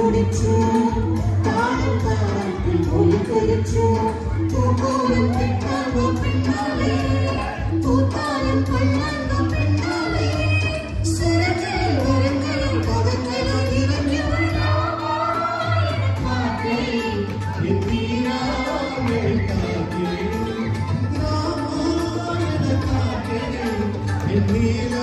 കുടിച്ചു താളം താളത്തിൽ ഒളിക്കളിച്ചു പൂക്കോളം പെണ്ണാകോ പെണ്ണാളെ പൂത്താലം കൊള്ളാങ്കോ പെണ്ണാളെ സുരങ്ങളിൽ വരങ്ങളിൽ പദങ്ങളിൽ നിറഞ്ഞു കാക്കേ എന്തിനാമേ കാക്കേ രാമായണ കാക്കേ എന്നീല